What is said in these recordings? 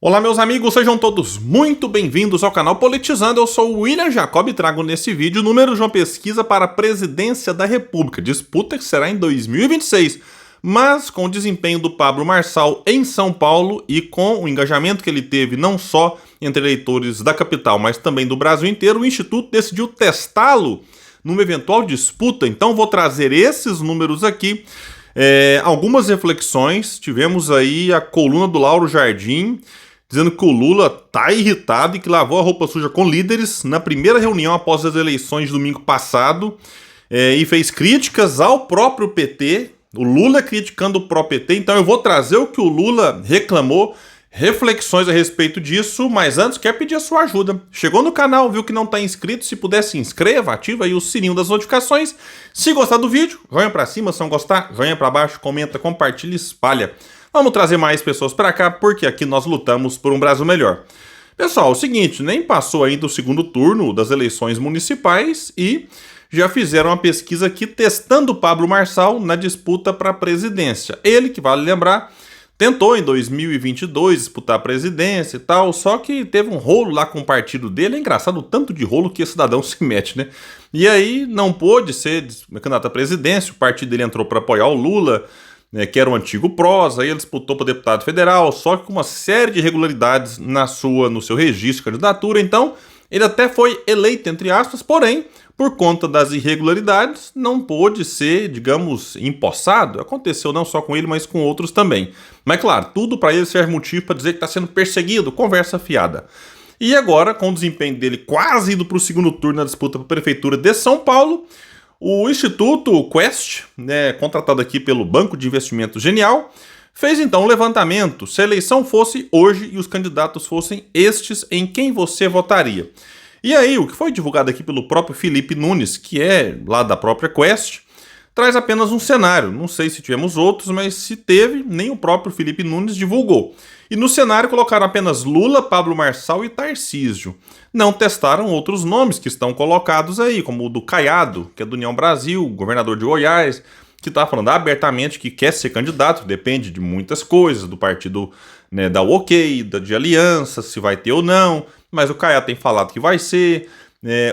Olá meus amigos, sejam todos muito bem-vindos ao canal Politizando. Eu sou o William Jacob e trago nesse vídeo o número de uma pesquisa para a presidência da República, disputa que será em 2026, mas com o desempenho do Pablo Marçal em São Paulo e com o engajamento que ele teve não só entre eleitores da capital, mas também do Brasil inteiro, o Instituto decidiu testá-lo numa eventual disputa. Então vou trazer esses números aqui, algumas reflexões. Tivemos aí a coluna do Lauro Jardim, dizendo que o Lula tá irritado e que lavou a roupa suja com líderes na primeira reunião após as eleições de domingo passado, e fez críticas ao próprio PT, o Lula criticando o próprio PT. Então eu vou trazer o que o Lula reclamou, reflexões a respeito disso, mas antes quero pedir a sua ajuda. Chegou no canal, viu que não está inscrito, se puder se inscreva, ativa aí o sininho das notificações. Se gostar do vídeo, joinha para cima, se não gostar, joinha para baixo, comenta, compartilha e espalha. Vamos trazer mais pessoas para cá, porque aqui nós lutamos por um Brasil melhor. Pessoal, é o seguinte, nem passou ainda o segundo turno das eleições municipais e já fizeram uma pesquisa aqui testando o Pablo Marçal na disputa para a presidência. Ele, que vale lembrar, tentou em 2022 disputar a presidência e tal, só que teve um rolo lá com o partido dele. É engraçado o tanto de rolo que esse cidadão se mete, né? E aí não pôde ser candidato à presidência, o partido dele entrou para apoiar o Lula, que era o antigo PROS, aí ele disputou para deputado federal, só que com uma série de irregularidades no seu registro de candidatura. Então ele até foi eleito, entre aspas, porém, por conta das irregularidades, não pôde ser, digamos, empossado. Aconteceu não só com ele, mas com outros também. Mas claro, tudo para ele serve motivo para dizer que está sendo perseguido, conversa fiada. E agora, com o desempenho dele quase indo para o segundo turno na disputa para a prefeitura de São Paulo, o Instituto Quest, contratado aqui pelo Banco de Investimento Genial, fez então um levantamento se a eleição fosse hoje e os candidatos fossem estes, em quem você votaria. E aí, o que foi divulgado aqui pelo próprio Felipe Nunes, que é lá da própria Quest, traz apenas um cenário. Não sei se tivemos outros, mas se teve, nem o próprio Felipe Nunes divulgou. E no cenário colocaram apenas Lula, Pablo Marçal e Tarcísio. Não testaram outros nomes que estão colocados aí, como o do Caiado, que é do União Brasil, governador de Goiás, que está falando abertamente que quer ser candidato, depende de muitas coisas, do partido, da OK, de aliança, se vai ter ou não, mas o Caiado tem falado que vai ser.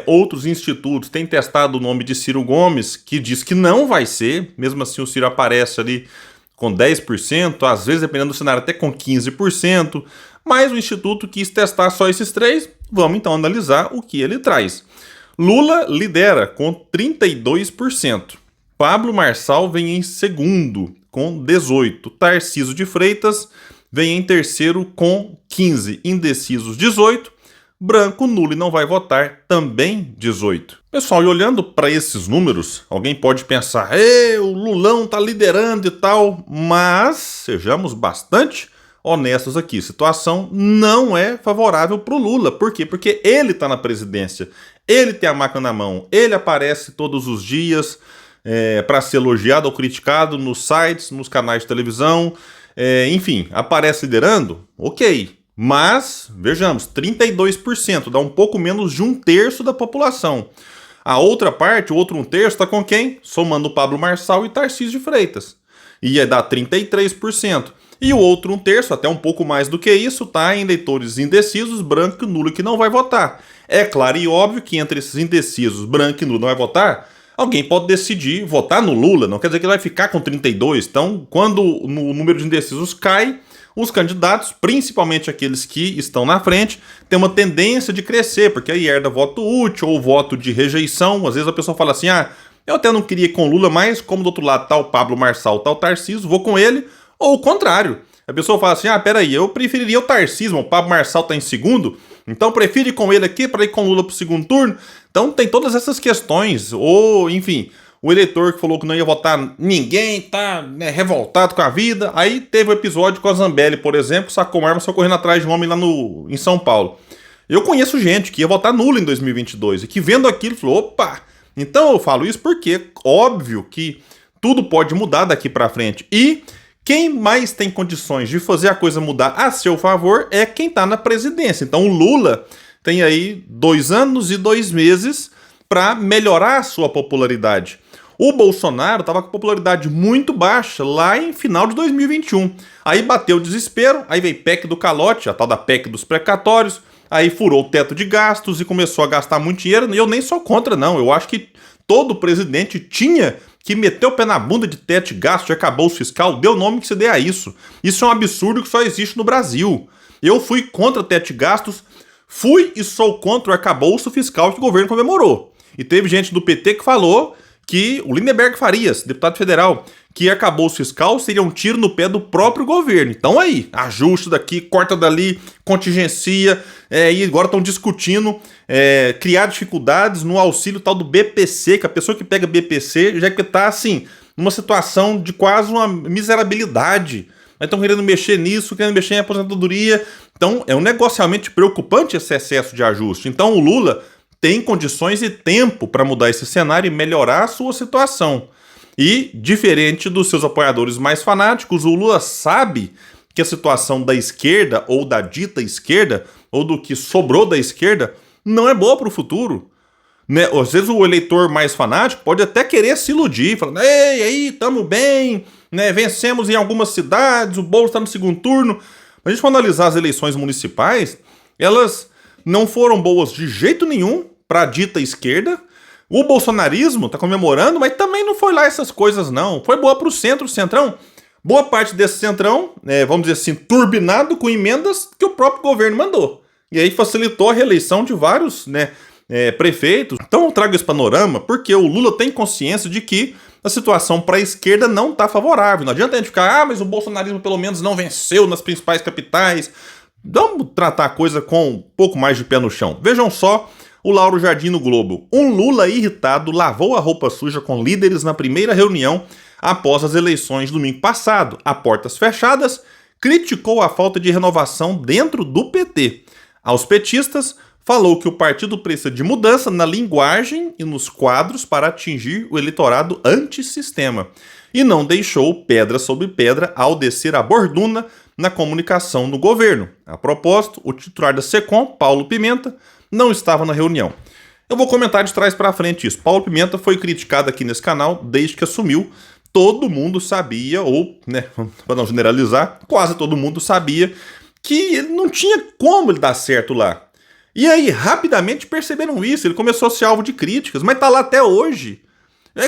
Outros institutos têm testado o nome de Ciro Gomes, que diz que não vai ser, mesmo assim o Ciro aparece ali com 10%, às vezes, dependendo do cenário, até com 15%, mas o Instituto quis testar só esses três. Vamos então analisar o que ele traz. Lula lidera com 32%, Pablo Marçal vem em segundo com 18%, Tarcísio de Freitas vem em terceiro com 15%, indecisos 18%, branco, nulo e não vai votar também 18%. Pessoal, e olhando para esses números, alguém pode pensar, o Lulão tá liderando e tal, mas sejamos bastante honestos aqui, a situação não é favorável para o Lula. Por quê? Porque ele está na presidência, ele tem a máquina na mão, ele aparece todos os dias para ser elogiado ou criticado nos sites, nos canais de televisão, enfim, aparece liderando, ok. Mas, vejamos, 32%, dá um pouco menos de 1/3 da população. A outra parte, o outro 1/3, está com quem? Somando o Pablo Marçal e Tarcísio de Freitas. Ia dar 33%. E o outro 1/3, até um pouco mais do que isso, está em eleitores indecisos, branco e nulo, que não vai votar. É claro e óbvio que entre esses indecisos, branco e nulo, não vai votar, alguém pode decidir votar no Lula, não quer dizer que ele vai ficar com 32%. Então, quando o número de indecisos cai, os candidatos, principalmente aqueles que estão na frente, têm uma tendência de crescer, porque aí herda voto útil ou voto de rejeição. Às vezes a pessoa fala assim, eu até não queria ir com o Lula, mas como do outro lado tá o Pablo Marçal, tá o Tarcísio, vou com ele. Ou o contrário, a pessoa fala assim, peraí, eu preferiria o Tarcísio, o Pablo Marçal tá em segundo, então prefiro ir com ele aqui para ir com o Lula pro segundo turno. Então tem todas essas questões, ou enfim, o eleitor que falou que não ia votar ninguém, tá revoltado com a vida. Aí teve o episódio com a Zambelli, por exemplo, sacou uma arma só correndo atrás de um homem lá em São Paulo. Eu conheço gente que ia votar nulo em 2022 e que vendo aquilo falou, opa! Então eu falo isso porque, óbvio que tudo pode mudar daqui pra frente. E quem mais tem condições de fazer a coisa mudar a seu favor é quem tá na presidência. Então o Lula tem aí 2 anos e 2 meses para melhorar a sua popularidade. O Bolsonaro estava com popularidade muito baixa lá em final de 2021. Aí bateu o desespero, aí veio PEC do calote, a tal da PEC dos precatórios, aí furou o teto de gastos e começou a gastar muito dinheiro. E eu nem sou contra, não. Eu acho que todo presidente tinha que meter o pé na bunda de teto de gasto, de arcabouço fiscal, dê o nome que se dê a isso. Isso é um absurdo que só existe no Brasil. Eu fui contra teto de gastos, fui e sou contra o arcabouço fiscal que o governo comemorou. E teve gente do PT que falou que o Lindenberg Farias, deputado federal, que arcabouço fiscal seria um tiro no pé do próprio governo. Então aí, ajuste daqui, corta dali, contingencia, e agora estão discutindo criar dificuldades no auxílio tal do BPC, que a pessoa que pega BPC já que está assim, numa situação de quase uma miserabilidade. Estão querendo mexer nisso, querendo mexer em aposentadoria. Então é um negócio realmente preocupante esse excesso de ajuste. Então o Lula tem condições e tempo para mudar esse cenário e melhorar a sua situação. E, diferente dos seus apoiadores mais fanáticos, o Lula sabe que a situação da esquerda, ou da dita esquerda, ou do que sobrou da esquerda, não é boa para o futuro. Né? Às vezes o eleitor mais fanático pode até querer se iludir, falando, ei, aí, estamos bem, né? Vencemos em algumas cidades, o Bolsonaro está no segundo turno. Mas a gente for analisar as eleições municipais, elas não foram boas de jeito nenhum para a dita esquerda. O bolsonarismo está comemorando, mas também não foi lá essas coisas não. Foi boa para o centro, o centrão. Boa parte desse centrão, vamos dizer assim, turbinado com emendas que o próprio governo mandou. E aí facilitou a reeleição de vários prefeitos. Então eu trago esse panorama porque o Lula tem consciência de que a situação para a esquerda não está favorável. Não adianta a gente ficar, mas o bolsonarismo pelo menos não venceu nas principais capitais. Vamos tratar a coisa com um pouco mais de pé no chão. Vejam só o Lauro Jardim no Globo. Um Lula irritado lavou a roupa suja com líderes na primeira reunião após as eleições do domingo passado. A portas fechadas, criticou a falta de renovação dentro do PT. Aos petistas, falou que o partido precisa de mudança na linguagem e nos quadros para atingir o eleitorado antissistema. E não deixou pedra sobre pedra ao descer a borduna na comunicação no governo. A propósito, o titular da SECOM, Paulo Pimenta, não estava na reunião. Eu vou comentar de trás para frente isso. Paulo Pimenta foi criticado aqui nesse canal desde que assumiu. Todo mundo sabia, ou, para não generalizar, quase todo mundo sabia que não tinha como ele dar certo lá. E aí, rapidamente perceberam isso, ele começou a ser alvo de críticas, mas tá lá até hoje.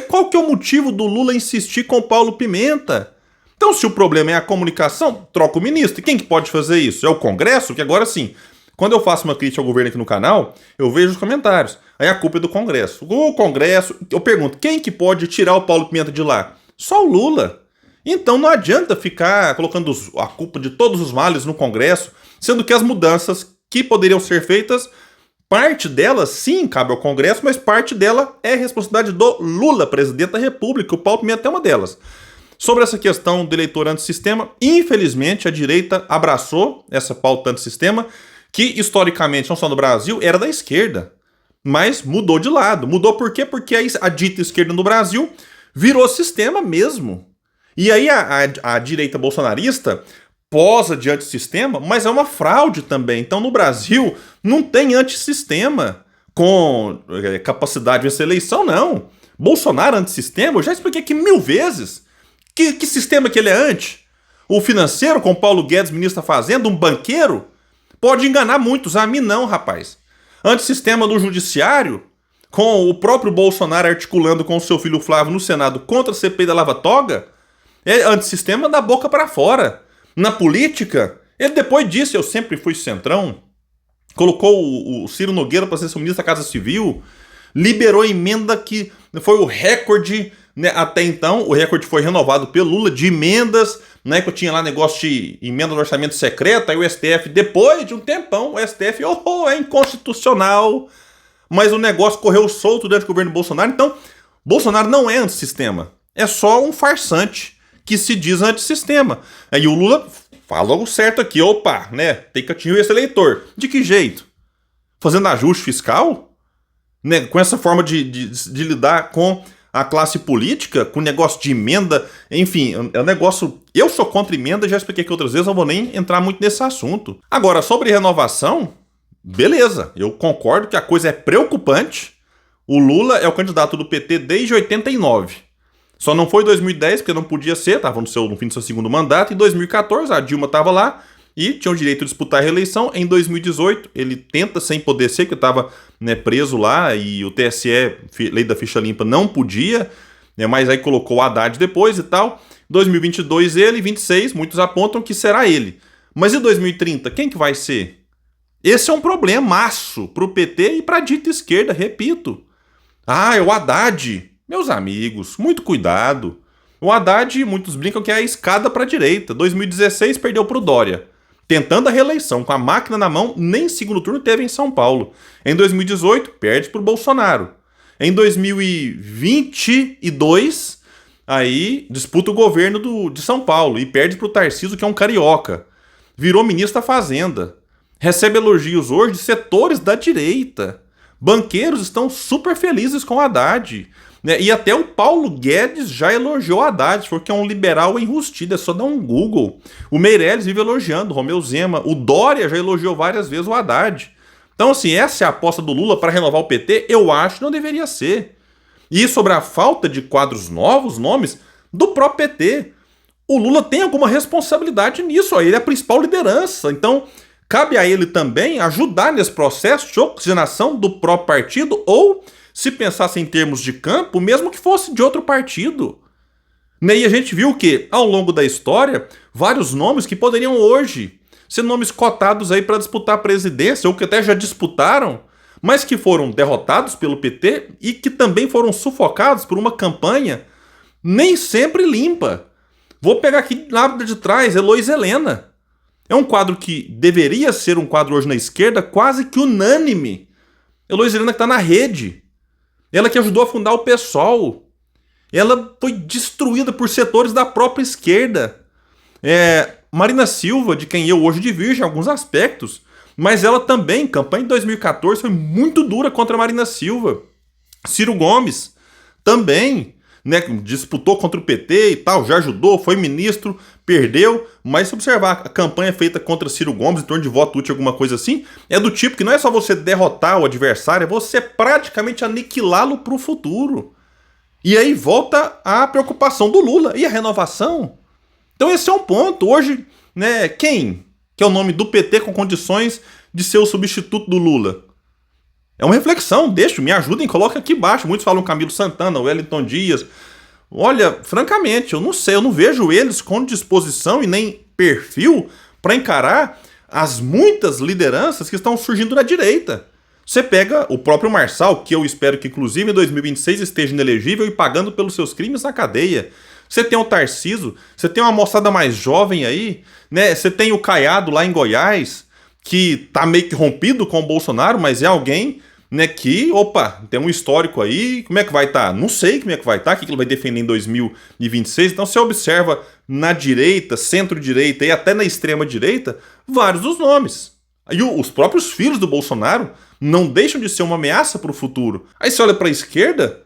Qual que é o motivo do Lula insistir com o Paulo Pimenta? Então, se o problema é a comunicação, troca o ministro. E quem que pode fazer isso? É o Congresso? Que agora sim, quando eu faço uma crítica ao governo aqui no canal, eu vejo os comentários. Aí a culpa é do Congresso. O Congresso, eu pergunto, quem que pode tirar o Paulo Pimenta de lá? Só o Lula. Então não adianta ficar colocando a culpa de todos os males no Congresso, sendo que as mudanças que poderiam ser feitas, parte delas sim cabe ao Congresso, mas parte dela é responsabilidade do Lula, presidente da República. O Paulo Pimenta é uma delas. Sobre essa questão do eleitor antissistema, infelizmente a direita abraçou essa pauta antissistema, que historicamente, não só no Brasil, era da esquerda, mas mudou de lado. Mudou por quê? Porque a dita esquerda no Brasil virou sistema mesmo. E aí a direita bolsonarista posa de antissistema, mas é uma fraude também. Então no Brasil não tem antissistema com capacidade de vencer eleição, não. Bolsonaro antissistema, eu já expliquei aqui 1000 vezes. Que sistema que ele é anti? O financeiro, com Paulo Guedes, ministro da Fazenda, um banqueiro? Pode enganar muitos, a mim não, rapaz. Antissistema do judiciário, com o próprio Bolsonaro articulando com o seu filho Flávio no Senado contra a CPI da Lava Toga, é antissistema da boca para fora. Na política, ele depois disse, eu sempre fui centrão, colocou o Ciro Nogueira para ser seu ministro da Casa Civil, liberou emenda que foi o recorde, até então, o recorde foi renovado pelo Lula de emendas, que eu tinha lá negócio de emenda do orçamento secreto, aí o STF, depois de um tempão, o STF, é inconstitucional, mas o negócio correu solto durante o governo Bolsonaro. Então, Bolsonaro não é antissistema, é só um farsante que se diz antissistema. Aí o Lula fala logo certo aqui, tem que atingir esse eleitor. De que jeito? Fazendo ajuste fiscal? Com essa forma de lidar com a classe política, com negócio de emenda, enfim, é um negócio... Eu sou contra emenda, já expliquei aqui outras vezes, eu vou nem entrar muito nesse assunto. Agora, sobre renovação, beleza, eu concordo que a coisa é preocupante. O Lula é o candidato do PT desde 89. Só não foi em 2010, porque não podia ser, estava no fim do seu segundo mandato. Em 2014, a Dilma estava lá e tinha o direito de disputar a reeleição. Em 2018, ele tenta sem poder ser, porque estava, né, preso lá e o TSE, lei da ficha limpa, não podia, né, mas aí colocou o Haddad depois e tal. 2022 ele, 26, muitos apontam que será ele. Mas em 2030, quem que vai ser? Esse é um problemaço para o PT e para a dita esquerda, repito. Ah, é o Haddad. Meus amigos, muito cuidado. O Haddad, muitos brincam que é a escada para a direita. 2016 perdeu para o Dória. Tentando a reeleição, com a máquina na mão, nem segundo turno teve em São Paulo. Em 2018, perde para o Bolsonaro. Em 2022, aí disputa o governo de São Paulo e perde para o Tarcísio, que é um carioca. Virou ministro da Fazenda. Recebe elogios hoje de setores da direita. Banqueiros estão super felizes com o Haddad. Né? E até o Paulo Guedes já elogiou o Haddad, porque é um liberal enrustido, é só dar um Google. O Meirelles vive elogiando, o Romeu Zema. O Dória já elogiou várias vezes o Haddad. Então, assim, essa é a aposta do Lula para renovar o PT? Eu acho que não deveria ser. E sobre a falta de quadros novos, nomes, do próprio PT. O Lula tem alguma responsabilidade nisso, ó, ele é a principal liderança. Então, cabe a ele também ajudar nesse processo de oxigenação do próprio partido ou, se pensasse em termos de campo, mesmo que fosse de outro partido. E a gente viu que, ao longo da história, vários nomes que poderiam hoje ser nomes cotados aí para disputar a presidência, ou que até já disputaram, mas que foram derrotados pelo PT e que também foram sufocados por uma campanha nem sempre limpa. Vou pegar aqui lá de trás, Heloísa Helena. É um quadro que deveria ser um quadro hoje na esquerda quase que unânime. Heloísa Helena que está na rede. Ela que ajudou a fundar o PSOL. Ela foi destruída por setores da própria esquerda. Marina Silva, de quem eu hoje diverjo em alguns aspectos, mas ela também, campanha de 2014, foi muito dura contra a Marina Silva. Ciro Gomes, também, né, disputou contra o PT e tal, já ajudou, foi ministro, perdeu, mas se observar a campanha feita contra Ciro Gomes, em torno de voto útil, alguma coisa assim, é do tipo que não é só você derrotar o adversário, é você praticamente aniquilá-lo para o futuro. E aí volta a preocupação do Lula e a renovação. Então esse é um ponto. Hoje, né, quem que é o nome do PT com condições de ser o substituto do Lula? É uma reflexão, me ajudem, coloca aqui embaixo. Muitos falam Camilo Santana, Wellington Dias. Olha, francamente, eu não sei, eu não vejo eles com disposição e nem perfil para encarar as muitas lideranças que estão surgindo na direita. Você pega o próprio Marçal, que eu espero que inclusive em 2026 esteja inelegível e pagando pelos seus crimes na cadeia. Você tem o Tarcísio, você tem uma moçada mais jovem aí, né? Você tem o Caiado lá em Goiás, que tá meio que rompido com o Bolsonaro, mas é alguém, né, que, tem um histórico aí, como é que vai estar? Não sei como é que vai estar, o que ele vai defender em 2026. Então você observa na direita, centro-direita e até na extrema-direita, vários dos nomes. E os próprios filhos do Bolsonaro não deixam de ser uma ameaça para o futuro. Aí você olha para a esquerda,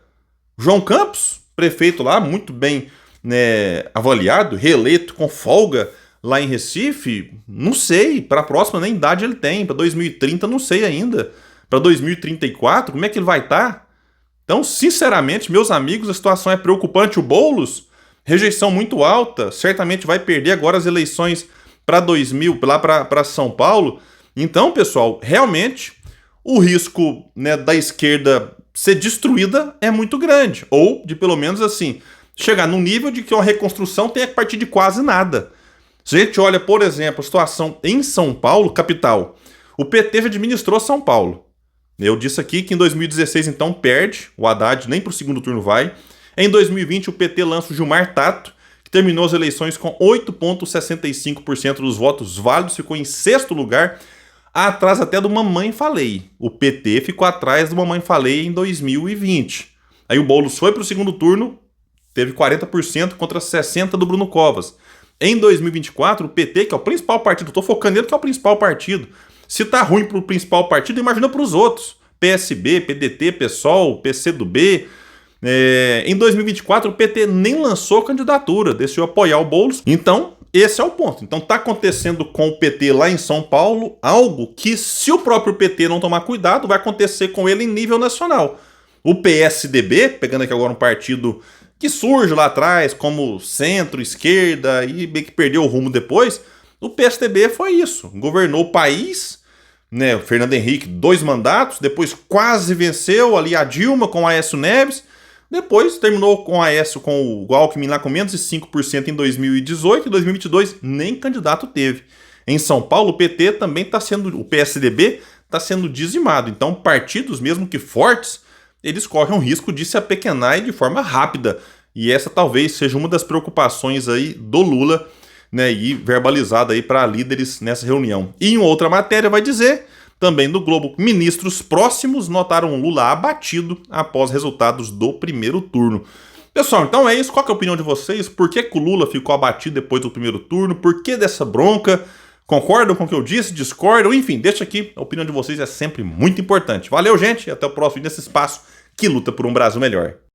João Campos, prefeito lá, muito bem, né, avaliado, reeleito com folga lá em Recife, não sei, para a próxima nem idade ele tem, para 2030 não sei ainda, para 2034 como é que ele vai estar? Então, sinceramente, meus amigos, a situação é preocupante. O Boulos, rejeição muito alta, certamente vai perder agora as eleições para lá para São Paulo. Então, pessoal, realmente o risco, né, da esquerda ser destruída é muito grande, ou de pelo menos assim chegar num nível de que uma reconstrução tenha que partir de quase nada. Se a gente olha, por exemplo, a situação em São Paulo, capital, o PT já administrou São Paulo. Eu disse aqui que em 2016, então, perde, o Haddad nem para o segundo turno vai. Em 2020, o PT lança o Gilmar Tato, que terminou as eleições com 8,65% dos votos válidos, ficou em sexto lugar, atrás até do Mamãe Falei. O PT ficou atrás do Mamãe Falei em 2020. Aí o Boulos foi para o segundo turno, teve 40% contra 60% do Bruno Covas. Em 2024, o PT, que é o principal partido, estou focando nele que é o principal partido. Se tá ruim para o principal partido, imagina para os outros. PSB, PDT, PSOL, PCdoB. Em 2024, o PT nem lançou candidatura, decidiu apoiar o Boulos. Então, esse é o ponto. Então, tá acontecendo com o PT lá em São Paulo algo que, se o próprio PT não tomar cuidado, vai acontecer com ele em nível nacional. O PSDB, pegando aqui agora um partido que surge lá atrás como centro, esquerda e meio que perdeu o rumo depois, o PSDB foi isso. Governou o país, né? O Fernando Henrique, 2 mandatos, depois quase venceu ali a Dilma com o Aécio Neves, depois terminou com o Aécio, com o Alckmin lá com menos de 5% em 2018 e 2022 nem candidato teve. Em São Paulo, o PT também está sendo, o PSDB está sendo dizimado. Então, partidos, mesmo que fortes, eles correm o risco de se apequenar e de forma rápida. E essa talvez seja uma das preocupações aí do Lula, né, e verbalizada aí para líderes nessa reunião. E em outra matéria vai dizer, também do Globo, ministros próximos notaram Lula abatido após resultados do primeiro turno. Pessoal, então é isso. Qual que é a opinião de vocês? Por que que o Lula ficou abatido depois do primeiro turno? Por que dessa bronca? Concordam com o que eu disse? Discordam? Enfim, deixa aqui. A opinião de vocês é sempre muito importante. Valeu, gente. E até o próximo vídeo nesse espaço que luta por um Brasil melhor.